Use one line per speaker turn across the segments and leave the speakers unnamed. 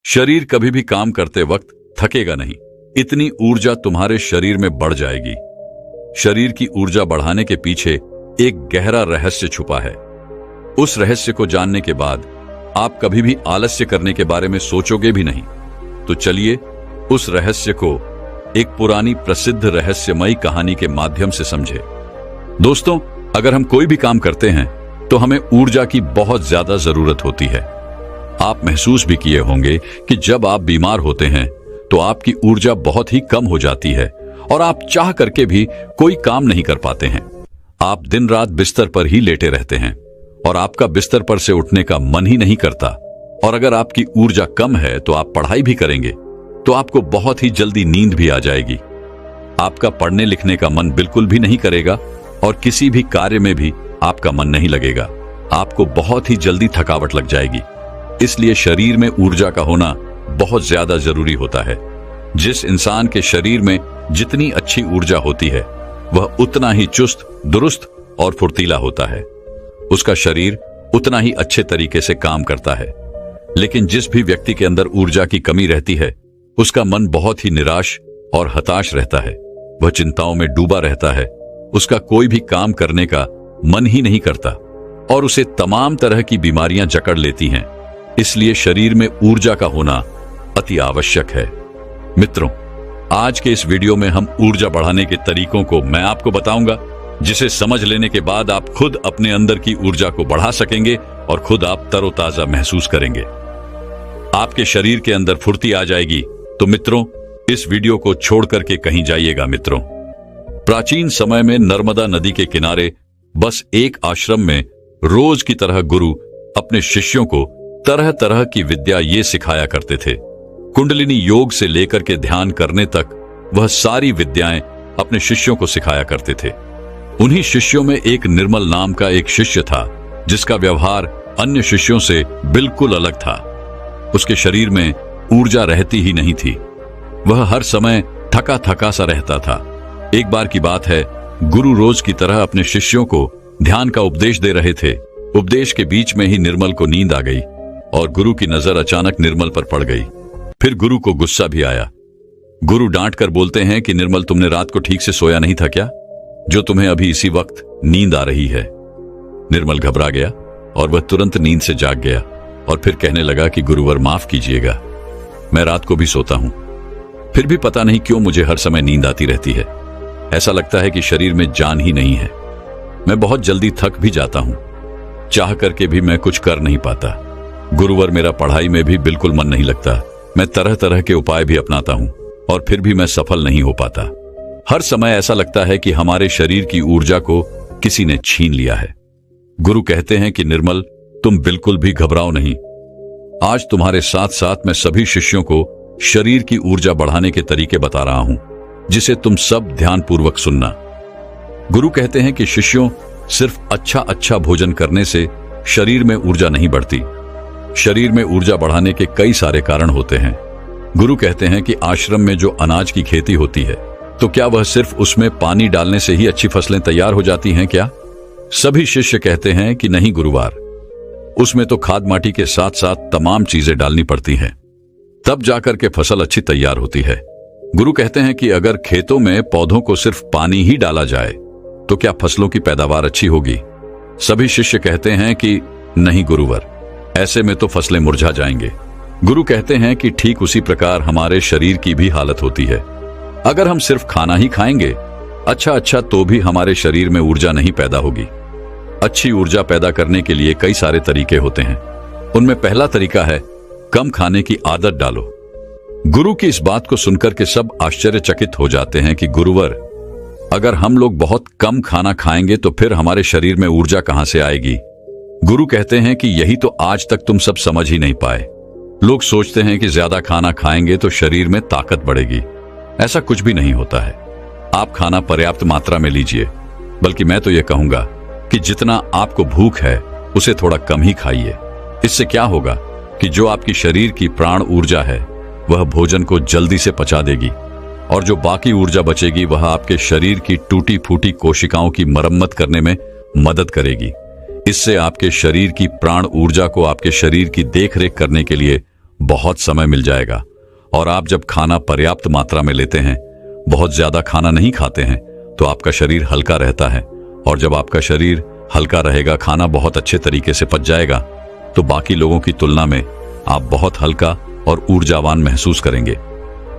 शरीर कभी भी काम करते वक्त थकेगा नहीं। इतनी ऊर्जा तुम्हारे शरीर में बढ़ जाएगी। शरीर की ऊर्जा बढ़ाने के पीछे एक गहरा रहस्य छुपा है। उस रहस्य को जानने के बाद आप कभी भी आलस्य करने के बारे में सोचोगे भी नहीं। तो चलिए उस रहस्य को एक पुरानी प्रसिद्ध रहस्यमयी कहानी के माध्यम से समझे। दोस्तों, अगर हम कोई भी काम करते हैं तो हमें ऊर्जा की बहुत ज्यादा जरूरत होती है। आप महसूस भी किए होंगे कि जब आप बीमार होते हैं तो आपकी ऊर्जा बहुत ही कम हो जाती है और आप चाह करके भी कोई काम नहीं कर पाते हैं। आप दिन रात बिस्तर पर ही लेटे रहते हैं और आपका बिस्तर पर से उठने का मन ही नहीं करता। और अगर आपकी ऊर्जा कम है तो आप पढ़ाई भी करेंगे तो आपको बहुत ही जल्दी नींद भी आ जाएगी। आपका पढ़ने लिखने का मन बिल्कुल भी नहीं करेगा और किसी भी कार्य में भी आपका मन नहीं लगेगा। आपको बहुत ही जल्दी थकावट लग जाएगी। इसलिए शरीर में ऊर्जा का होना बहुत ज्यादा जरूरी होता है। जिस इंसान के शरीर में जितनी अच्छी ऊर्जा होती है वह उतना ही चुस्त, दुरुस्त और फुर्तीला होता है। उसका शरीर उतना ही अच्छे तरीके से काम करता है। लेकिन जिस भी व्यक्ति के अंदर ऊर्जा की कमी रहती है उसका मन बहुत ही निराश और हताश रहता है। वह चिंताओं में डूबा रहता है। उसका कोई भी काम करने का मन ही नहीं करता और उसे तमाम तरह की बीमारियां जकड़ लेती हैं। इसलिए शरीर में ऊर्जा का होना अति आवश्यक है। मित्रों, आज के इस वीडियो में हम ऊर्जा बढ़ाने के तरीकों को मैं आपको बताऊंगा, जिसे समझ लेने के बाद आप खुद अपने अंदर की ऊर्जा को बढ़ा सकेंगे और खुद आप तरोताजा महसूस करेंगे। आपके शरीर के अंदर फुर्ती आ जाएगी। तो मित्रों, इस वीडियो को छोड़ करके कहीं जाइएगा। मित्रों, प्राचीन समय में नर्मदा नदी के किनारे बस एक आश्रम में रोज की तरह गुरु अपने शिष्यों को तरह तरह की विद्या ये सिखाया करते थे। कुंडलिनी योग से लेकर के ध्यान करने तक वह सारी विद्याएं अपने शिष्यों को सिखाया करते थे। उन्हीं शिष्यों में एक निर्मल नाम का एक शिष्य था जिसका व्यवहार अन्य शिष्यों से बिल्कुल अलग था। उसके शरीर में ऊर्जा रहती ही नहीं थी। वह हर समय थका थका सा रहता था। एक बार की बात है, गुरु रोज की तरह अपने शिष्यों को ध्यान का उपदेश दे रहे थे। उपदेश के बीच में ही निर्मल को नींद आ गई और गुरु की नजर अचानक निर्मल पर पड़ गई। फिर गुरु को गुस्सा भी आया। गुरु डांट कर बोलते हैं कि निर्मल, तुमने रात को ठीक से सोया नहीं था क्या, जो तुम्हें अभी इसी वक्त नींद आ रही है। निर्मल घबरा गया और वह तुरंत नींद से जाग गया और फिर कहने लगा कि गुरुवर, माफ कीजिएगा, मैं रात को भी सोता हूं, फिर भी पता नहीं क्यों मुझे हर समय नींद आती रहती है। ऐसा लगता है कि शरीर में जान ही नहीं है। मैं बहुत जल्दी थक भी जाता हूं, चाह करके भी मैं कुछ कर नहीं पाता। गुरुवर, मेरा पढ़ाई में भी बिल्कुल मन नहीं लगता। मैं तरह तरह के उपाय भी अपनाता हूं और फिर भी मैं सफल नहीं हो पाता। हर समय ऐसा लगता है कि हमारे शरीर की ऊर्जा को किसी ने छीन लिया है। गुरु कहते हैं कि निर्मल, तुम बिल्कुल भी घबराओ नहीं। आज तुम्हारे साथ साथ मैं सभी शिष्यों को शरीर की ऊर्जा बढ़ाने के तरीके बता रहा हूं, जिसे तुम सब ध्यानपूर्वक सुनना। गुरु कहते हैं कि शिष्यों, सिर्फ अच्छा भोजन करने से शरीर में ऊर्जा नहीं बढ़ती। शरीर में ऊर्जा बढ़ाने के कई सारे कारण होते हैं। गुरु कहते हैं कि आश्रम में जो अनाज की खेती होती है, तो क्या वह सिर्फ उसमें पानी डालने से ही अच्छी फसलें तैयार हो जाती हैं क्या? सभी शिष्य कहते हैं कि नहीं गुरुवार, उसमें तो खाद माटी के साथ साथ तमाम चीजें डालनी पड़ती हैं, तब जाकर के फसल अच्छी तैयार होती है। गुरु कहते हैं कि अगर खेतों में पौधों को सिर्फ पानी ही डाला जाए तो क्या फसलों की पैदावार अच्छी होगी? सभी शिष्य कहते हैं कि नहीं गुरुवर, ऐसे में तो फसलें मुरझा जाएंगे। गुरु कहते हैं कि ठीक उसी प्रकार हमारे शरीर की भी हालत होती है। अगर हम सिर्फ खाना ही खाएंगे अच्छा तो भी हमारे शरीर में ऊर्जा नहीं पैदा होगी। अच्छी ऊर्जा पैदा करने के लिए कई सारे तरीके होते हैं। उनमें पहला तरीका है, कम खाने की आदत डालो। गुरु की इस बात को सुनकर के सब आश्चर्यचकित हो जाते हैं कि गुरुवर, अगर हम लोग बहुत कम खाना खाएंगे तो फिर हमारे शरीर में ऊर्जा कहां से आएगी? गुरु कहते हैं कि यही तो आज तक तुम सब समझ ही नहीं पाए। लोग सोचते हैं कि ज्यादा खाना खाएंगे तो शरीर में ताकत बढ़ेगी। ऐसा कुछ भी नहीं होता है। आप खाना पर्याप्त मात्रा में लीजिए, बल्कि मैं तो यह कहूंगा कि जितना आपको भूख है उसे थोड़ा कम ही खाइए। इससे क्या होगा कि जो आपकी शरीर की प्राण ऊर्जा है वह भोजन को जल्दी से पचा देगी और जो बाकी ऊर्जा बचेगी वह आपके शरीर की टूटी फूटी कोशिकाओं की मरम्मत करने में मदद करेगी। इससे आपके शरीर की प्राण ऊर्जा को आपके शरीर की देखरेख करने के लिए बहुत समय मिल जाएगा। और आप जब खाना पर्याप्त मात्रा में लेते हैं, बहुत ज्यादा खाना नहीं खाते हैं, तो आपका शरीर हल्का रहता है। और जब आपका शरीर हल्का रहेगा, खाना बहुत अच्छे तरीके से पच जाएगा, तो बाकी लोगों की तुलना में आप बहुत हल्का और ऊर्जावान महसूस करेंगे।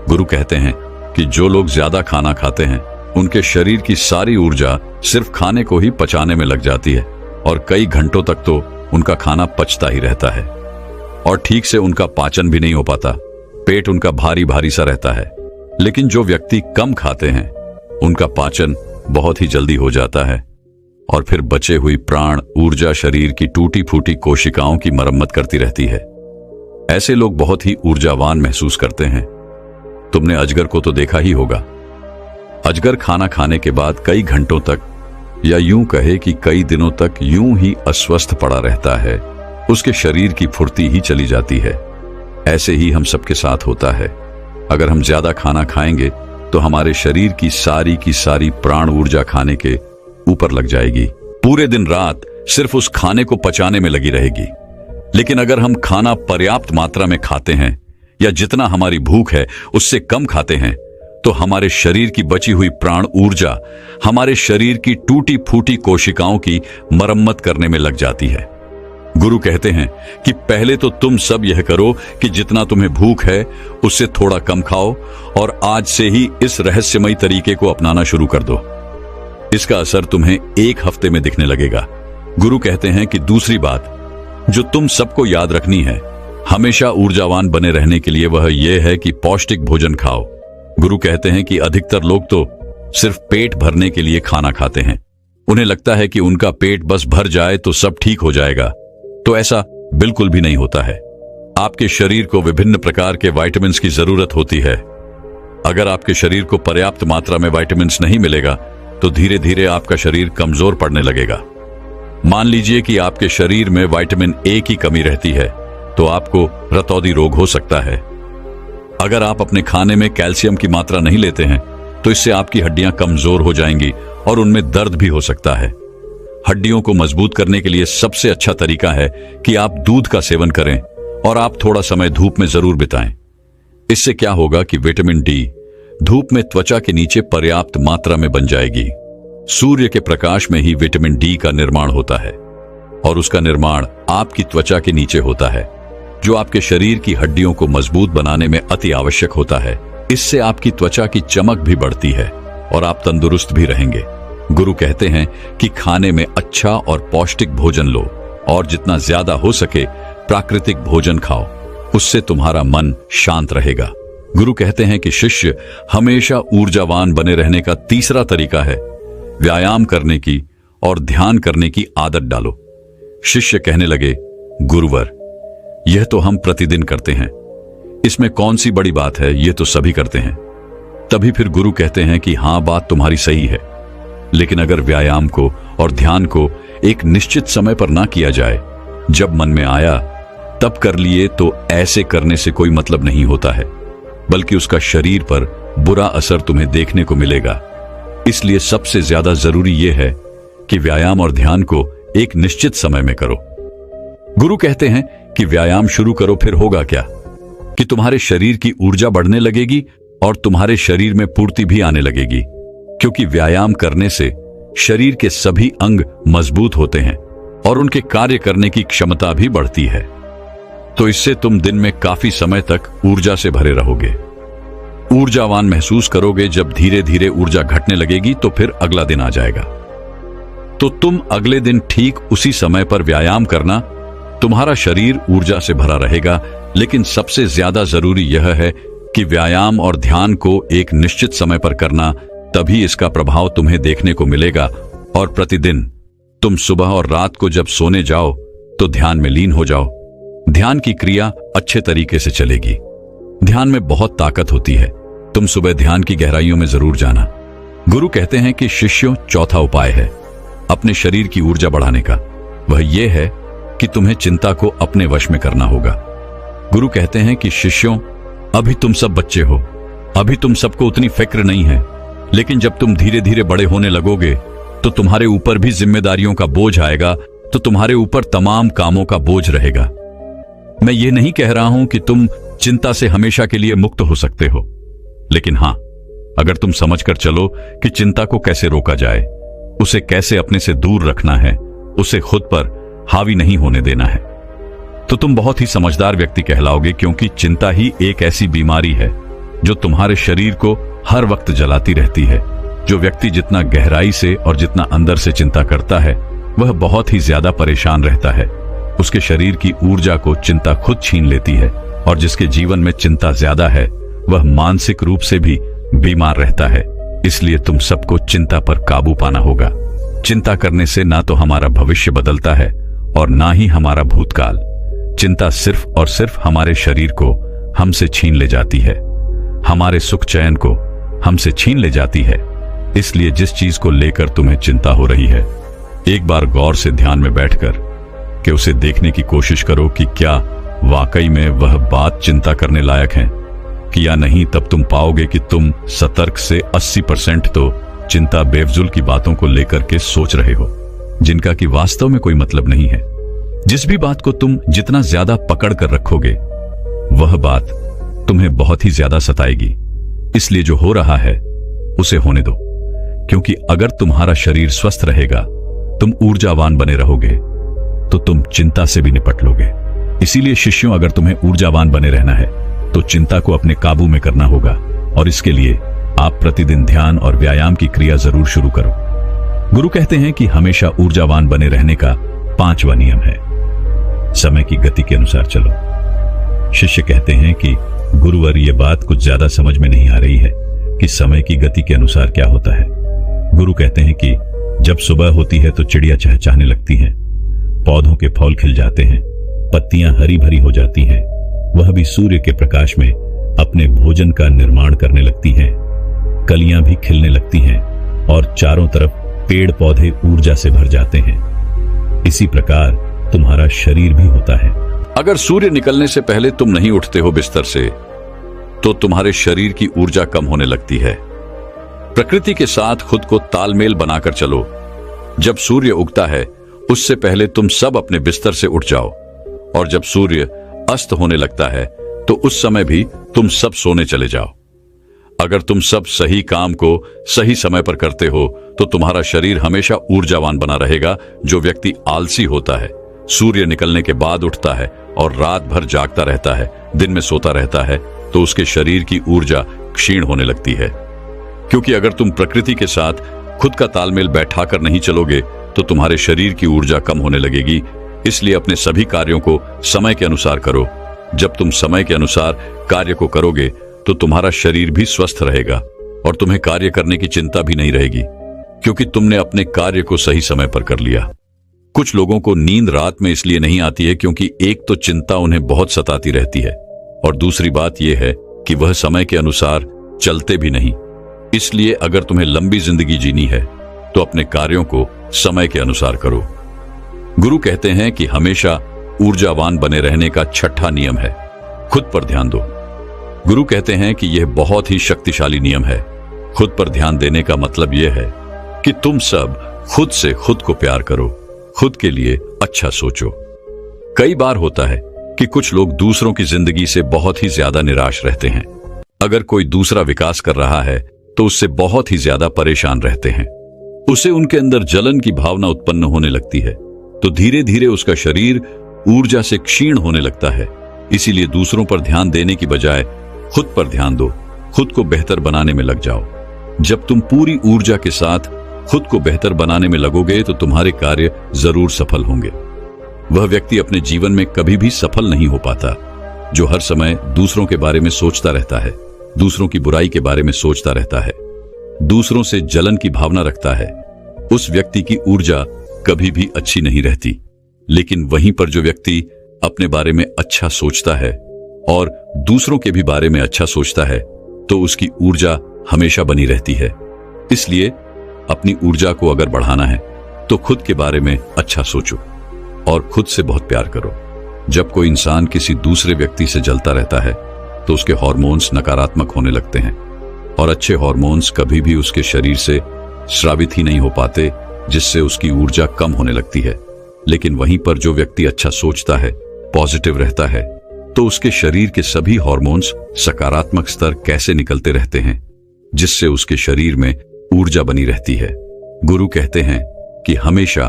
गुरु कहते हैं कि जो लोग ज्यादा खाना खाते हैं, उनके शरीर की सारी ऊर्जा सिर्फ खाने को ही पचाने में लग जाती है और कई घंटों तक तो उनका खाना पचता ही रहता है और ठीक से उनका पाचन भी नहीं हो पाता। पेट उनका भारी भारी सा रहता है। लेकिन जो व्यक्ति कम खाते हैं, उनका पाचन बहुत ही जल्दी हो जाता है और फिर बचे हुई प्राण ऊर्जा शरीर की टूटी फूटी कोशिकाओं की मरम्मत करती रहती है। ऐसे लोग बहुत ही ऊर्जावान महसूस करते हैं। तुमने अजगर को तो देखा ही होगा। अजगर खाना खाने के बाद कई घंटों तक, या यूं कहे कि कई दिनों तक यूं ही अस्वस्थ पड़ा रहता है। उसके शरीर की फुर्ती ही चली जाती है। ऐसे ही हम सबके साथ होता है। अगर हम ज्यादा खाना खाएंगे तो हमारे शरीर की सारी प्राण ऊर्जा खाने के ऊपर लग जाएगी। पूरे दिन रात सिर्फ उस खाने को पचाने में लगी रहेगी। लेकिन अगर हम खाना पर्याप्त मात्रा में खाते हैं या जितना हमारी भूख है उससे कम खाते हैं, तो हमारे शरीर की बची हुई प्राण ऊर्जा हमारे शरीर की टूटी फूटी कोशिकाओं की मरम्मत करने में लग जाती है। गुरु कहते हैं कि पहले तो तुम सब यह करो कि जितना तुम्हें भूख है उससे थोड़ा कम खाओ और आज से ही इस रहस्यमयी तरीके को अपनाना शुरू कर दो। इसका असर तुम्हें 1 हफ्ते में दिखने लगेगा। गुरु कहते हैं कि दूसरी बात जो तुम सबको याद रखनी है हमेशा ऊर्जावान बने रहने के लिए, वह यह है कि पौष्टिक भोजन खाओ। गुरु कहते हैं कि अधिकतर लोग तो सिर्फ पेट भरने के लिए खाना खाते हैं। उन्हें लगता है कि उनका पेट बस भर जाए तो सब ठीक हो जाएगा। तो ऐसा बिल्कुल भी नहीं होता है। आपके शरीर को विभिन्न प्रकार के विटामिन्स की जरूरत होती है। अगर आपके शरीर को पर्याप्त मात्रा में विटामिन्स नहीं मिलेगा तो धीरे धीरे आपका शरीर कमजोर पड़ने लगेगा। मान लीजिए कि आपके शरीर में विटामिन ए की कमी रहती है, तो आपको रतौंधी रोग हो सकता है। अगर आप अपने खाने में कैल्शियम की मात्रा नहीं लेते हैं तो इससे आपकी हड्डियां कमजोर हो जाएंगी और उनमें दर्द भी हो सकता है। हड्डियों को मजबूत करने के लिए सबसे अच्छा तरीका है कि आप दूध का सेवन करें और आप थोड़ा समय धूप में जरूर बिताएं। इससे क्या होगा कि विटामिन डी धूप में त्वचा के नीचे पर्याप्त मात्रा में बन जाएगी। सूर्य के प्रकाश में ही विटामिन डी का निर्माण होता है और उसका निर्माण आपकी त्वचा के नीचे होता है, जो आपके शरीर की हड्डियों को मजबूत बनाने में अति आवश्यक होता है। इससे आपकी त्वचा की चमक भी बढ़ती है और आप तंदुरुस्त भी रहेंगे। गुरु कहते हैं कि खाने में अच्छा और पौष्टिक भोजन लो और जितना ज्यादा हो सके प्राकृतिक भोजन खाओ, उससे तुम्हारा मन शांत रहेगा। गुरु कहते हैं कि शिष्य हमेशा ऊर्जावान बने रहने का तीसरा तरीका है व्यायाम करने की और ध्यान करने की आदत डालो। शिष्य कहने लगे, गुरुवर, यह तो हम प्रतिदिन करते हैं, इसमें कौन सी बड़ी बात है, यह तो सभी करते हैं। तभी फिर गुरु कहते हैं कि हां, बात तुम्हारी सही है, लेकिन अगर व्यायाम को और ध्यान को एक निश्चित समय पर ना किया जाए, जब मन में आया तब कर लिए, तो ऐसे करने से कोई मतलब नहीं होता है, बल्कि उसका शरीर पर बुरा असर तुम्हें देखने को मिलेगा। इसलिए सबसे ज्यादा जरूरी यह है कि व्यायाम और ध्यान को एक निश्चित समय में करो। गुरु कहते हैं कि व्यायाम शुरू करो, फिर होगा क्या कि तुम्हारे शरीर की ऊर्जा बढ़ने लगेगी और तुम्हारे शरीर में पूर्ति भी आने लगेगी, क्योंकि व्यायाम करने से शरीर के सभी अंग मजबूत होते हैं और उनके कार्य करने की क्षमता भी बढ़ती है। तो इससे तुम दिन में काफी समय तक ऊर्जा से भरे रहोगे, ऊर्जावान महसूस करोगे। जब धीरे धीरे ऊर्जा घटने लगेगी तो फिर अगला दिन आ जाएगा, तो तुम अगले दिन ठीक उसी समय पर व्यायाम करना। तुम्हारा शरीर ऊर्जा से भरा रहेगा। लेकिन सबसे ज्यादा जरूरी यह है कि व्यायाम और ध्यान को एक निश्चित समय पर करना, तभी इसका प्रभाव तुम्हें देखने को मिलेगा। और प्रतिदिन तुम सुबह और रात को जब सोने जाओ तो ध्यान में लीन हो जाओ। ध्यान की क्रिया अच्छे तरीके से चलेगी। ध्यान में बहुत ताकत होती है। तुम सुबह ध्यान की गहराइयों में जरूर जाना। गुरु कहते हैं कि शिष्यों, चौथा उपाय है अपने शरीर की ऊर्जा बढ़ाने का। वह यह है कि तुम्हें चिंता को अपने वश में करना होगा। गुरु कहते हैं कि शिष्यों, अभी तुम सब बच्चे हो, अभी तुम सबको उतनी फिक्र नहीं है, लेकिन जब तुम धीरे धीरे बड़े होने लगोगे तो तुम्हारे ऊपर भी जिम्मेदारियों का बोझ आएगा, तो तुम्हारे ऊपर तमाम कामों का बोझ रहेगा। मैं ये नहीं कह रहा हूं कि तुम चिंता से हमेशा के लिए मुक्त हो सकते हो, लेकिन हां, अगर तुम समझकर चलो कि चिंता को कैसे रोका जाए, उसे कैसे अपने से दूर रखना है, उसे खुद पर हावी नहीं होने देना है, तो तुम बहुत ही समझदार व्यक्ति कहलाओगे। क्योंकि चिंता ही एक ऐसी बीमारी है जो तुम्हारे शरीर को हर वक्त जलाती रहती है। जो व्यक्ति जितना गहराई से और जितना अंदर से चिंता करता है, वह बहुत ही ज्यादा परेशान रहता है। उसके शरीर की ऊर्जा को चिंता खुद छीन लेती है, और जिसके जीवन में चिंता ज्यादा है, वह मानसिक रूप से भी बीमार रहता है। इसलिए तुम सबको चिंता पर काबू पाना होगा। चिंता करने से ना तो हमारा भविष्य बदलता है और ना ही हमारा भूतकाल। चिंता सिर्फ और सिर्फ हमारे शरीर को हमसे छीन ले जाती है, हमारे सुख चैन को हमसे छीन ले जाती है। इसलिए जिस चीज को लेकर तुम्हें चिंता हो रही है, एक बार गौर से ध्यान में बैठकर कि उसे देखने की कोशिश करो कि क्या वाकई में वह बात चिंता करने लायक है कि या नहीं। तब तुम पाओगे कि तुम सतर्क से 80% तो चिंता बेफजूल की बातों को लेकर के सोच रहे हो, जिनका कि वास्तव में कोई मतलब नहीं है। जिस भी बात को तुम जितना ज्यादा पकड़ कर रखोगे, वह बात तुम्हें बहुत ही ज्यादा सताएगी। इसलिए जो हो रहा है उसे होने दो, क्योंकि अगर तुम्हारा शरीर स्वस्थ रहेगा, तुम ऊर्जावान बने रहोगे, तो तुम चिंता से भी निपट लोगे। इसीलिए शिष्यों, अगर तुम्हें ऊर्जावान बने रहना है तो चिंता को अपने काबू में करना होगा, और इसके लिए आप प्रतिदिन ध्यान और व्यायाम की क्रिया जरूर शुरू करो। गुरु कहते हैं कि हमेशा ऊर्जावान बने रहने का 5वां नियम है, समय की गति के अनुसार चलो। शिष्य कहते हैं कि गुरुवर, ये बात कुछ ज्यादा समझ में नहीं आ रही है कि समय की गति के अनुसार क्या होता है। गुरु कहते हैं कि जब सुबह होती है तो चिड़िया चहचहाने लगती हैं, पौधों के फूल खिल जाते हैं, पत्तियां हरी भरी हो जाती हैं, वह भी सूर्य के प्रकाश में अपने भोजन का निर्माण करने लगती हैं, कलियां भी खिलने लगती हैं और चारों तरफ पेड़ पौधे ऊर्जा से भर जाते हैं। इसी प्रकार तुम्हारा शरीर भी होता है।
अगर सूर्य निकलने से पहले तुम नहीं उठते हो बिस्तर से, तो तुम्हारे शरीर की ऊर्जा कम होने लगती है। प्रकृति के साथ खुद को तालमेल बनाकर चलो। जब सूर्य उगता है, उससे पहले तुम सब अपने बिस्तर से उठ जाओ, और जब सूर्य अस्त होने लगता है तो उस समय भी तुम सब सोने चले जाओ। अगर तुम सब सही काम को सही समय पर करते हो, तो तुम्हारा शरीर हमेशा ऊर्जावान बना रहेगा। जो व्यक्ति आलसी होता है, सूर्य निकलने के बाद उठता है और रात भर जागता रहता है, दिन में सोता रहता है, तो उसके शरीर की ऊर्जा क्षीण होने लगती है। क्योंकि अगर तुम प्रकृति के साथ खुद का तालमेल बैठाकर नहीं चलोगे, तो तुम्हारे शरीर की ऊर्जा कम होने लगेगी। इसलिए अपने सभी कार्यों को समय के अनुसार करो। जब तुम समय के अनुसार कार्य को करोगे, तो तुम्हारा शरीर भी स्वस्थ रहेगा और तुम्हें कार्य करने की चिंता भी नहीं रहेगी, क्योंकि तुमने अपने कार्य को सही समय पर कर लिया। कुछ लोगों को नींद रात में इसलिए नहीं आती है क्योंकि एक तो चिंता उन्हें बहुत सताती रहती है, और दूसरी बात यह है कि वह समय के अनुसार चलते भी नहीं। इसलिए अगर तुम्हें लंबी जिंदगी जीनी है, तो अपने कार्यों को समय के अनुसार करो। गुरु कहते हैं कि हमेशा ऊर्जावान बने रहने का 6वां नियम है, खुद पर ध्यान दो। गुरु कहते हैं कि यह बहुत ही शक्तिशाली नियम है। खुद पर ध्यान देने का मतलब यह है कि तुम सब खुद से खुद को प्यार करो, खुद के लिए अच्छा सोचो। कई बार होता है कि कुछ लोग दूसरों की जिंदगी से बहुत ही ज्यादा निराश रहते हैं। अगर कोई दूसरा विकास कर रहा है, तो उससे बहुत ही ज्यादा परेशान रहते हैं। उसे उनके अंदर जलन की भावना उत्पन्न होने लगती है, तो धीरे धीरे उसका शरीर ऊर्जा से क्षीण होने लगता है। इसीलिए दूसरों पर ध्यान देने की बजाय खुद पर ध्यान दो, खुद को बेहतर बनाने में लग जाओ। जब तुम पूरी ऊर्जा के साथ खुद को बेहतर बनाने में लगोगे, तो तुम्हारे कार्य जरूर सफल होंगे। वह व्यक्ति अपने जीवन में कभी भी सफल नहीं हो पाता जो हर समय दूसरों के बारे में सोचता रहता है, दूसरों की बुराई के बारे में सोचता रहता है, दूसरों से जलन की भावना रखता है। उस व्यक्ति की ऊर्जा कभी भी अच्छी नहीं रहती। लेकिन वहीं पर जो व्यक्ति अपने बारे में अच्छा सोचता है और दूसरों के भी बारे में अच्छा सोचता है, तो उसकी ऊर्जा हमेशा बनी रहती है। इसलिए अपनी ऊर्जा को अगर बढ़ाना है, तो खुद के बारे में अच्छा सोचो और खुद से बहुत प्यार करो। जब कोई इंसान किसी दूसरे व्यक्ति से जलता रहता है, तो उसके हार्मोन्स नकारात्मक होने लगते हैं, और अच्छे हार्मोन्स कभी भी उसके शरीर से स्रावित ही नहीं हो पाते, जिससे उसकी ऊर्जा कम होने लगती है। लेकिन वहीं पर जो व्यक्ति अच्छा सोचता है, पॉजिटिव रहता है तो उसके शरीर के सभी हार्मोन्स सकारात्मक स्तर कैसे निकलते रहते हैं, जिससे उसके शरीर में ऊर्जा बनी रहती है। गुरु कहते हैं कि हमेशा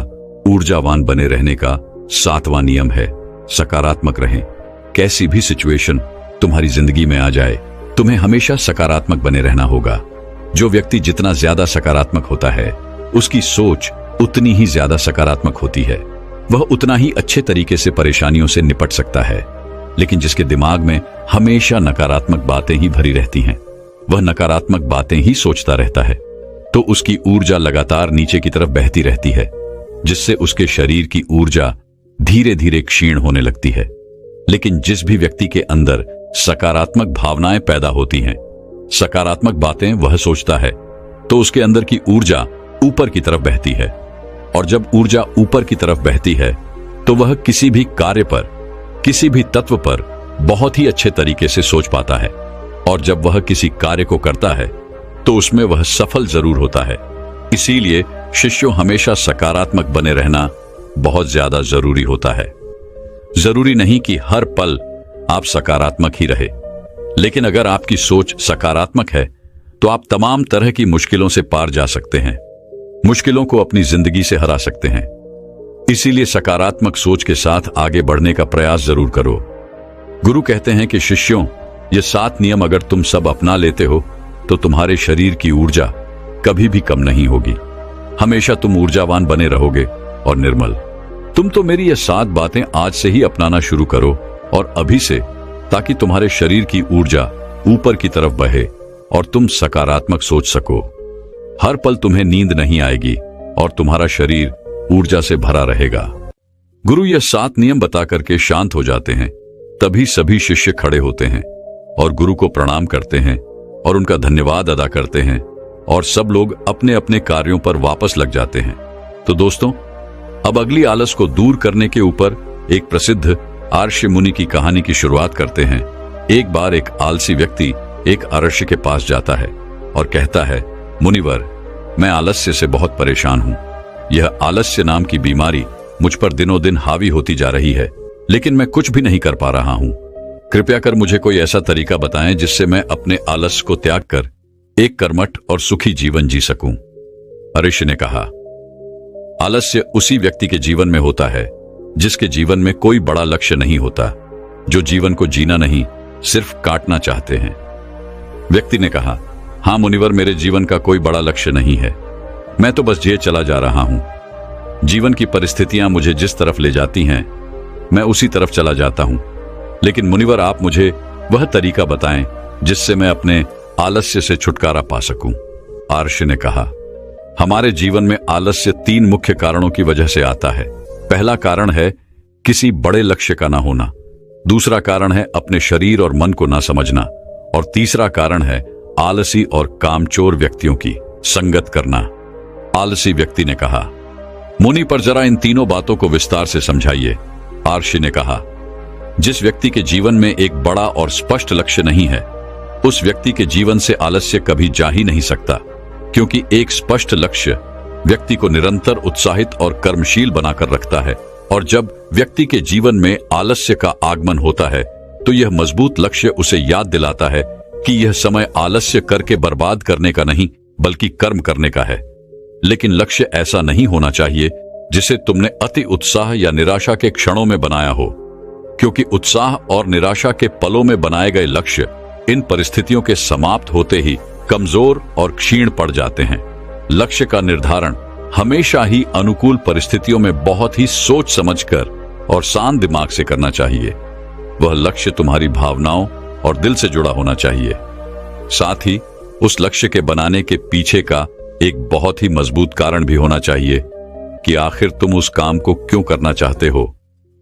ऊर्जावान बने रहने का 7वां नियम है, सकारात्मक रहें। कैसी भी सिचुएशन तुम्हारी जिंदगी में आ जाए, तुम्हें हमेशा सकारात्मक बने रहना होगा। जो व्यक्ति जितना ज्यादा सकारात्मक होता है, उसकी सोच उतनी ही ज्यादा सकारात्मक होती है। वह उतना ही अच्छे तरीके से परेशानियों से निपट सकता है। लेकिन जिसके दिमाग में हमेशा नकारात्मक बातें ही भरी रहती हैं, वह नकारात्मक बातें ही सोचता रहता है, तो उसकी ऊर्जा लगातार नीचे की तरफ बहती रहती है, जिससे उसके शरीर की ऊर्जा धीरे धीरे क्षीण होने लगती है। लेकिन जिस भी व्यक्ति के अंदर सकारात्मक भावनाएं पैदा होती हैं, सकारात्मक बातें वह सोचता है, तो उसके अंदर की ऊर्जा ऊपर की तरफ बहती है। और जब ऊर्जा ऊपर की तरफ बहती है तो वह किसी भी कार्य पर, किसी भी तत्व पर बहुत ही अच्छे तरीके से सोच पाता है। और जब वह किसी कार्य को करता है तो उसमें वह सफल जरूर होता है। इसीलिए शिष्यों हमेशा सकारात्मक बने रहना बहुत ज्यादा जरूरी होता है। जरूरी नहीं कि हर पल आप सकारात्मक ही रहे, लेकिन अगर आपकी सोच सकारात्मक है तो आप तमाम तरह की मुश्किलों से पार जा सकते हैं, मुश्किलों को अपनी जिंदगी से हरा सकते हैं। इसीलिए सकारात्मक सोच के साथ आगे बढ़ने का प्रयास जरूर करो। गुरु कहते हैं कि शिष्यों, ये 7 नियम अगर तुम सब अपना लेते हो तो तुम्हारे शरीर की ऊर्जा कभी भी कम नहीं होगी। हमेशा तुम ऊर्जावान बने रहोगे और निर्मल। तुम तो मेरी ये 7 बातें आज से ही अपनाना शुरू करो, और अभी से, ताकि तुम्हारे शरीर की ऊर्जा ऊपर की तरफ बहे और तुम सकारात्मक सोच सको। हर पल तुम्हें नींद नहीं आएगी और तुम्हारा शरीर ऊर्जा से भरा रहेगा। गुरु ये 7 नियम बता करके शांत हो जाते हैं। तभी सभी शिष्य खड़े होते हैं और गुरु को प्रणाम करते हैं और उनका धन्यवाद अदा करते हैं, और सब लोग अपने अपने कार्यों पर वापस लग जाते हैं। तो दोस्तों, अब अगली आलस को दूर करने के ऊपर एक प्रसिद्ध आर्ष्य मुनि की कहानी की शुरुआत करते हैं। एक बार एक आलसी व्यक्ति एक आर्ष्य के पास जाता है और कहता है, मुनिवर, मैं आलस्य से बहुत परेशान हूं। यह आलस्य नाम की बीमारी मुझ पर दिनों दिन हावी होती जा रही है, लेकिन मैं कुछ भी नहीं कर पा रहा हूं। कृपया कर मुझे कोई ऐसा तरीका बताएं जिससे मैं अपने आलस्य को त्याग कर एक कर्मठ और सुखी जीवन जी सकूं। आर्ष्य ने कहा, आलस्य उसी व्यक्ति के जीवन में होता है जिसके जीवन में कोई बड़ा लक्ष्य नहीं होता, जो जीवन को जीना नहीं, सिर्फ काटना चाहते हैं। व्यक्ति ने कहा, हाँ मुनिवर, मेरे जीवन का कोई बड़ा लक्ष्य नहीं है। मैं तो बस जिए चला जा रहा हूं। जीवन की परिस्थितियां मुझे जिस तरफ ले जाती हैं, मैं उसी तरफ चला जाता हूं। लेकिन मुनिवर, आप मुझे वह तरीका बताएं जिससे मैं अपने आलस्य से छुटकारा पा सकूं। आर्ष्य ने कहा, हमारे जीवन में आलस्य 3 मुख्य कारणों की वजह से आता है। पहला कारण है किसी बड़े लक्ष्य का ना होना, दूसरा कारण है अपने शरीर और मन को ना समझना, और तीसरा कारण है आलसी और कामचोर व्यक्तियों की संगत करना। आलसी व्यक्ति ने कहा, मुनि पर जरा इन तीनों बातों को विस्तार से समझाइए। आर्ष्य ने कहा, जिस व्यक्ति के जीवन में एक बड़ा और स्पष्ट लक्ष्य नहीं है, उस व्यक्ति के जीवन से आलस्य कभी जा ही नहीं सकता, क्योंकि एक स्पष्ट लक्ष्य व्यक्ति को निरंतर उत्साहित और कर्मशील बनाकर रखता है। और जब व्यक्ति के जीवन में आलस्य का आगमन होता है तो यह मजबूत लक्ष्य उसे याद दिलाता है कि यह समय आलस्य करके बर्बाद करने का नहीं, बल्कि कर्म करने का है। लेकिन लक्ष्य ऐसा नहीं होना चाहिए जिसे तुमने अति उत्साह या निराशा के क्षणों में बनाया हो, क्योंकि उत्साह और निराशा के पलों में बनाए गए लक्ष्य इन परिस्थितियों के समाप्त होते ही कमजोर और क्षीण पड़ जाते हैं। लक्ष्य का निर्धारण हमेशा ही अनुकूल परिस्थितियों में बहुत ही सोच समझकर और शांत दिमाग से करना चाहिए। वह लक्ष्य तुम्हारी भावनाओं और दिल से जुड़ा होना चाहिए। साथ ही उस लक्ष्य के बनाने के पीछे का एक बहुत ही मजबूत कारण भी होना चाहिए कि आखिर तुम उस काम को क्यों करना चाहते हो,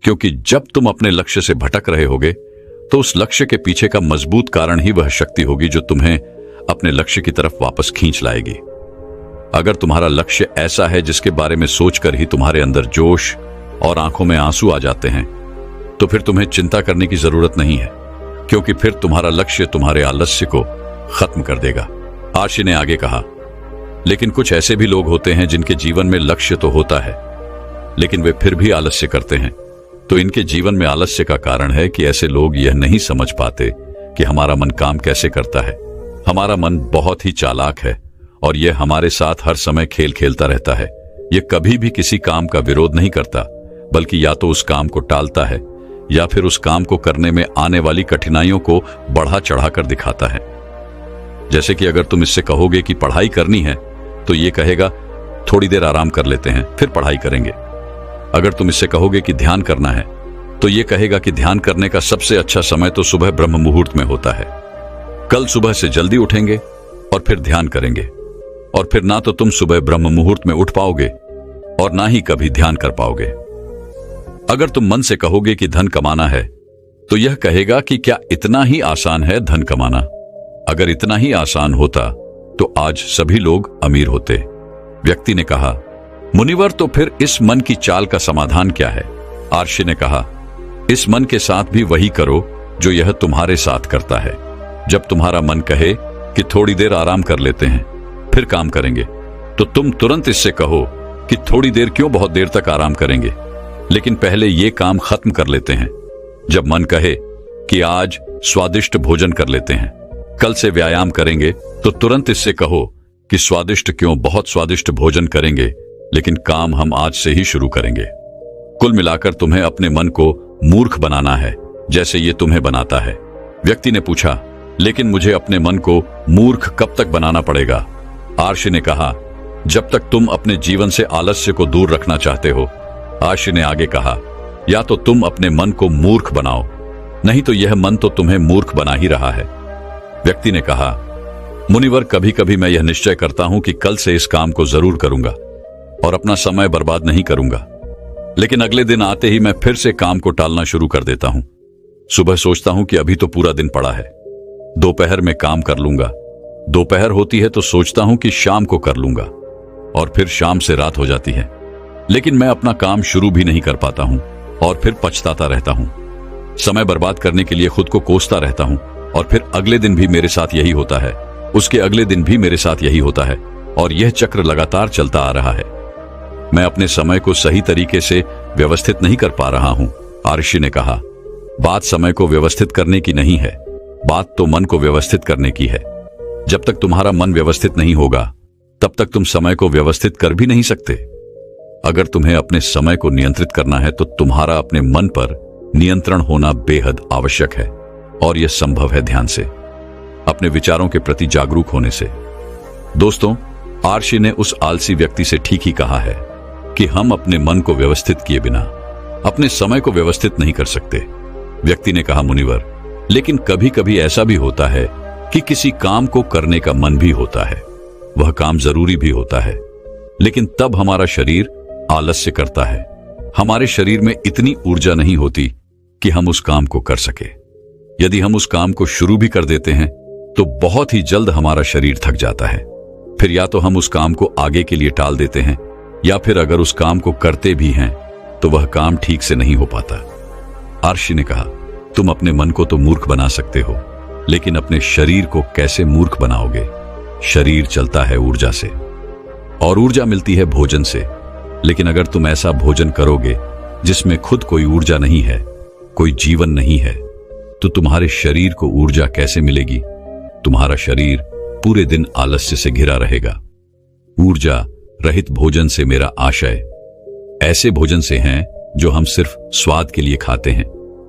क्योंकि जब तुम अपने लक्ष्य से भटक रहे होगे तो उस लक्ष्य के पीछे का मजबूत कारण ही वह शक्ति होगी जो तुम्हें अपने लक्ष्य की तरफ वापस खींच लाएगी। अगर तुम्हारा लक्ष्य ऐसा है जिसके बारे में सोचकर ही तुम्हारे अंदर जोश और आंखों में आंसू आ जाते हैं, तो फिर तुम्हें चिंता करने की जरूरत नहीं है, क्योंकि फिर तुम्हारा लक्ष्य तुम्हारे आलस्य को खत्म कर देगा। आर्ष्य ने आगे कहा, लेकिन कुछ ऐसे भी लोग होते हैं जिनके जीवन में लक्ष्य तो होता है, लेकिन वे फिर भी आलस्य करते हैं।
तो इनके जीवन में आलस्य का कारण है कि ऐसे लोग यह नहीं समझ पाते कि हमारा मन काम कैसे करता है। हमारा मन बहुत ही चालाक है और यह हमारे साथ हर समय खेल खेलता रहता है। यह कभी भी किसी काम का विरोध नहीं करता, बल्कि या तो उस काम को टालता है या फिर उस काम को करने में आने वाली कठिनाइयों को बढ़ा चढ़ाकर दिखाता है। जैसे कि अगर तुम इससे कहोगे कि पढ़ाई करनी है, तो ये कहेगा थोड़ी देर आराम कर लेते हैं फिर पढ़ाई करेंगे। अगर तुम इससे कहोगे कि ध्यान करना है, तो ये कहेगा कि ध्यान करने का सबसे अच्छा समय तो सुबह ब्रह्म मुहूर्त में होता है। कल सुबह से जल्दी उठेंगे और फिर ध्यान करेंगे, और फिर ना तो तुम सुबह ब्रह्म मुहूर्त में उठ पाओगे और ना ही कभी ध्यान कर पाओगे। अगर तुम मन से कहोगे कि धन कमाना है, तो यह कहेगा कि क्या इतना ही आसान है धन कमाना? अगर इतना ही आसान होता तो आज सभी लोग अमीर होते। व्यक्ति ने कहा, मुनिवर, तो फिर इस मन की चाल का समाधान क्या है? आर्षि ने कहा, इस मन के साथ भी वही करो जो यह तुम्हारे साथ करता है। जब तुम्हारा मन कहे कि थोड़ी देर आराम कर लेते हैं फिर काम करेंगे, तो तुम तुरंत इससे कहो कि थोड़ी देर क्यों, बहुत देर तक आराम करेंगे, लेकिन पहले ये काम खत्म कर लेते हैं। जब मन कहे कि आज स्वादिष्ट भोजन कर लेते हैं, कल से व्यायाम करेंगे, तो तुरंत इससे कहो कि स्वादिष्ट क्यों, बहुत स्वादिष्ट भोजन करेंगे, लेकिन काम हम आज से ही शुरू करेंगे। कुल मिलाकर तुम्हें अपने मन को मूर्ख बनाना है, जैसे ये तुम्हें बनाता है। व्यक्ति ने पूछा, लेकिन मुझे अपने मन को मूर्ख कब तक बनाना पड़ेगा? आर्षि ने कहा, जब तक तुम अपने जीवन से आलस्य को दूर रखना चाहते हो। आर्षि ने आगे कहा, या तो तुम अपने मन को मूर्ख बनाओ, नहीं तो यह मन तो तुम्हें मूर्ख बना ही रहा है। व्यक्ति ने कहा, मुनिवर, कभी कभी मैं यह निश्चय करता हूं कि कल से इस काम को जरूर करूंगा और अपना समय बर्बाद नहीं करूंगा, लेकिन अगले दिन आते ही मैं फिर से काम को टालना शुरू कर देता हूं। सुबह सोचता हूं कि अभी तो पूरा दिन पड़ा है, दोपहर में काम कर लूंगा। दोपहर होती है तो सोचता हूं कि शाम को कर लूंगा, और फिर शाम से रात हो जाती है, लेकिन मैं अपना काम शुरू भी नहीं कर पाता हूं और फिर पछताता रहता हूं। समय बर्बाद करने के लिए खुद को कोसता रहता हूं, और फिर अगले दिन भी मेरे साथ यही होता है, उसके अगले दिन भी मेरे साथ यही होता है, और यह चक्र लगातार चलता आ रहा है। मैं अपने समय को सही तरीके से व्यवस्थित नहीं कर पा रहा हूं। आर्षि ने कहा, बात समय को व्यवस्थित करने की नहीं है, बात तो मन को व्यवस्थित करने की है। जब तक तुम्हारा मन व्यवस्थित नहीं होगा, तब तक तुम समय को व्यवस्थित कर भी नहीं सकते। अगर तुम्हें अपने समय को नियंत्रित करना है, तो तुम्हारा अपने मन पर नियंत्रण होना बेहद आवश्यक है, और यह संभव है ध्यान से, अपने विचारों के प्रति जागरूक होने से। दोस्तों, आर्षि ने उस आलसी व्यक्ति से ठीक ही कहा है कि हम अपने मन को व्यवस्थित किए बिना अपने समय को व्यवस्थित नहीं कर सकते। व्यक्ति ने कहा, मुनिवर, लेकिन कभी कभी ऐसा भी होता है कि किसी काम को करने का मन भी होता है, वह काम जरूरी भी होता है, लेकिन तब हमारा शरीर आलस्य करता है। हमारे शरीर में इतनी ऊर्जा नहीं होती कि हम उस काम को कर सके। यदि हम उस काम को शुरू भी कर देते हैं, तो बहुत ही जल्द हमारा शरीर थक जाता है। फिर या तो हम उस काम को आगे के लिए टाल देते हैं, या फिर अगर उस काम को करते भी हैं, तो वह काम ठीक से नहीं हो पाता। आर्षि ने कहा, तुम अपने मन को तो मूर्ख बना सकते हो, लेकिन अपने शरीर को कैसे मूर्ख बनाओगे? शरीर चलता है ऊर्जा से, और ऊर्जा मिलती है भोजन से। लेकिन अगर तुम ऐसा भोजन करोगे जिसमें खुद कोई ऊर्जा नहीं है, कोई जीवन नहीं है, तो तुम्हारे शरीर को ऊर्जा कैसे मिलेगी? तुम्हारा शरीर पूरे दिन आलस्य से घिरा रहेगा। ऊर्जा रहित भोजन से मेरा आशय ऐसे भोजन से है जो हम सिर्फ स्वाद के लिए खाते हैं,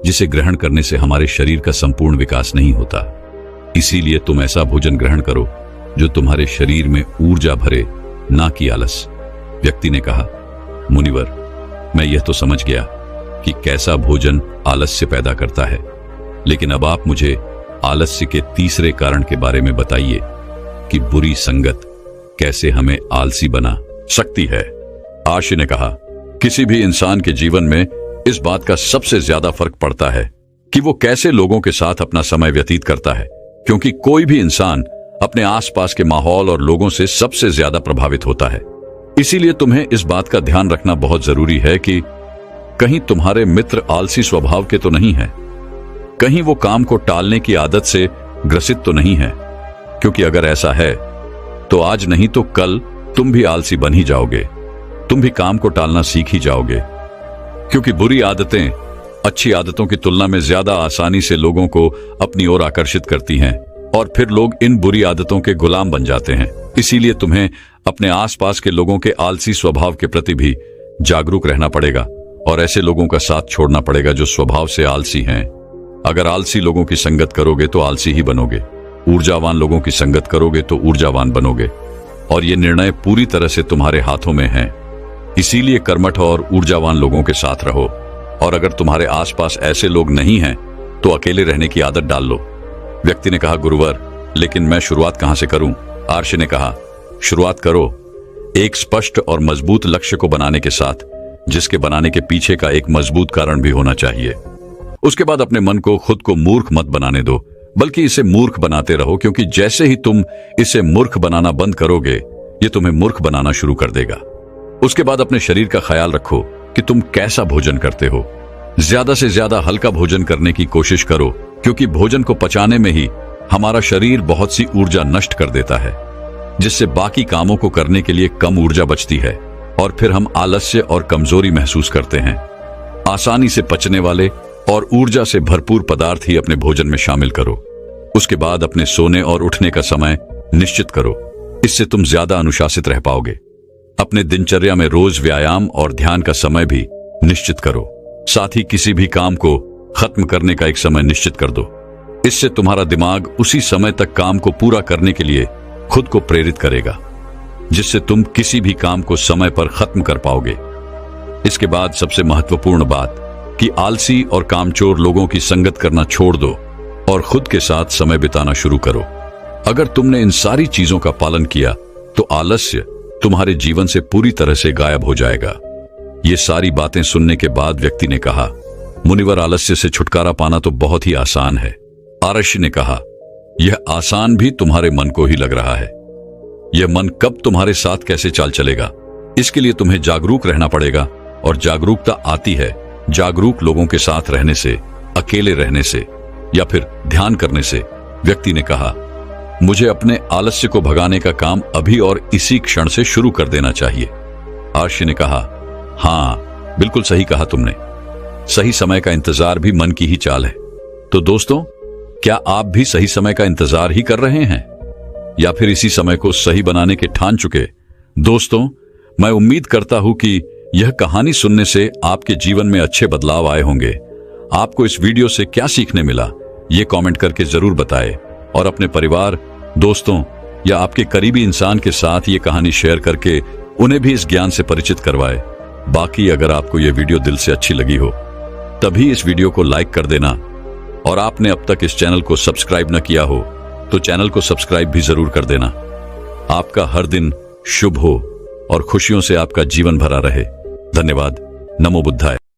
जिसे ग्रहण करने से हमारे शरीर का संपूर्ण विकास नहीं होता। इसीलिए तुम ऐसा भोजन ग्रहण करो जो तुम्हारे शरीर में ऊर्जा भरे, ना कि आलस। व्यक्ति ने कहा, मुनिवर, मैं यह तो समझ गया कि कैसा भोजन आलस्य पैदा करता है, लेकिन अब आप मुझे आलस्य के तीसरे कारण के बारे में बताइए कि बुरी संगत कैसे हमें आलसी बना सकती है। आर्षि ने कहा, किसी भी इंसान के जीवन में इस बात का सबसे ज्यादा फर्क पड़ता है कि वो कैसे लोगों के साथ अपना समय व्यतीत करता है, क्योंकि कोई भी इंसान अपने आसपास के माहौल और लोगों से सबसे ज्यादा प्रभावित होता है। इसीलिए तुम्हें इस बात का ध्यान रखना बहुत जरूरी है कि कहीं तुम्हारे मित्र आलसी स्वभाव के तो नहीं है, कहीं वो काम को टालने की आदत से ग्रसित तो नहीं है, क्योंकि अगर ऐसा है तो आज नहीं तो कल तुम भी आलसी बन ही जाओगे, तुम भी काम को टालना सीख ही जाओगे। क्योंकि बुरी आदतें
अच्छी आदतों की तुलना में ज्यादा आसानी से लोगों को अपनी ओर आकर्षित करती हैं और फिर लोग इन बुरी आदतों के गुलाम बन जाते हैं। इसीलिए तुम्हें अपने आसपास के लोगों के आलसी स्वभाव के प्रति भी जागरूक रहना पड़ेगा और ऐसे लोगों का साथ छोड़ना पड़ेगा जो स्वभाव से आलसी हैं। अगर आलसी लोगों की संगत करोगे तो आलसी ही बनोगे, ऊर्जावान लोगों की संगत करोगे तो ऊर्जावान बनोगे, और ये निर्णय पूरी तरह से तुम्हारे हाथों में है। इसीलिए कर्मठ और ऊर्जावान लोगों के साथ रहो, और अगर तुम्हारे आसपास ऐसे लोग नहीं हैं तो अकेले रहने की आदत डाल लो। व्यक्ति ने कहा, गुरुवर, लेकिन मैं शुरुआत कहां से करूं? आर्ष ने कहा, शुरुआत करो एक स्पष्ट और मजबूत लक्ष्य को बनाने के साथ, जिसके बनाने के पीछे का एक मजबूत कारण भी होना चाहिए। उसके बाद अपने मन को खुद को मूर्ख मत बनाने दो, बल्कि इसे मूर्ख बनाते रहो, क्योंकि जैसे ही तुम इसे मूर्ख बनाना बंद करोगे, ये तुम्हें मूर्ख बनाना शुरू कर देगा। उसके बाद अपने शरीर का ख्याल रखो कि तुम कैसा भोजन करते हो। ज्यादा से ज्यादा हल्का भोजन करने की कोशिश करो, क्योंकि भोजन को पचाने में ही हमारा शरीर बहुत सी ऊर्जा नष्ट कर देता है, जिससे बाकी कामों को करने के लिए कम ऊर्जा बचती है और फिर हम आलस्य और कमजोरी महसूस करते हैं। आसानी से पचने वाले और ऊर्जा से भरपूर पदार्थ ही अपने भोजन में शामिल करो। उसके बाद अपने सोने और उठने का समय निश्चित करो, इससे तुम ज्यादा अनुशासित रह पाओगे। अपने दिनचर्या में रोज व्यायाम और ध्यान का समय भी निश्चित करो। साथ ही किसी भी काम को खत्म करने का एक समय निश्चित कर दो। इससे तुम्हारा दिमाग उसी समय तक काम को पूरा करने के लिए खुद को प्रेरित करेगा, जिससे तुम किसी भी काम को समय पर खत्म कर पाओगे। इसके बाद सबसे महत्वपूर्ण बात कि आलसी और कामचोर लोगों की संगत करना छोड़ दो और खुद के साथ समय बिताना शुरू करो। अगर तुमने इन सारी चीजों का पालन किया तो आलस्य तुम्हारे जीवन से पूरी तरह से गायब हो जाएगा। ये सारी बातें सुनने के बाद व्यक्ति ने कहा, मुनिवर, आलस्य से छुटकारा पाना तो बहुत ही आसान है। आर्ष ने कहा, यह आसान भी तुम्हारे मन को ही लग रहा है। यह मन कब तुम्हारे साथ कैसे चाल चलेगा, इसके लिए तुम्हें जागरूक रहना पड़ेगा, और जागरूकता आती है जागरूक लोगों के साथ रहने से, अकेले रहने से या फिर ध्यान करने से। व्यक्ति ने कहा, मुझे अपने आलस्य को भगाने का काम अभी और इसी क्षण से शुरू कर देना चाहिए। आर्ष ने कहा, हाँ, बिल्कुल सही कहा तुमने। सही समय का इंतजार भी मन की ही चाल है। तो दोस्तों, क्या आप भी सही समय का इंतजार ही कर रहे हैं या फिर इसी समय को सही बनाने के ठान चुके? दोस्तों, मैं उम्मीद करता हूं कि यह कहानी सुनने से आपके जीवन में अच्छे बदलाव आए होंगे। आपको इस वीडियो से क्या सीखने मिला, ये कमेंट करके जरूर बताएं, और अपने परिवार, दोस्तों या आपके करीबी इंसान के साथ ये कहानी शेयर करके उन्हें भी इस ज्ञान से परिचित करवाएं। बाकी अगर आपको यह वीडियो दिल से अच्छी लगी हो तभी इस वीडियो को लाइक कर देना, और आपने अब तक इस चैनल को सब्सक्राइब न किया हो तो चैनल को सब्सक्राइब भी जरूर कर देना। आपका हर दिन शुभ हो और खुशियों से आपका जीवन भरा रहे। धन्यवाद। नमो बुद्धाय।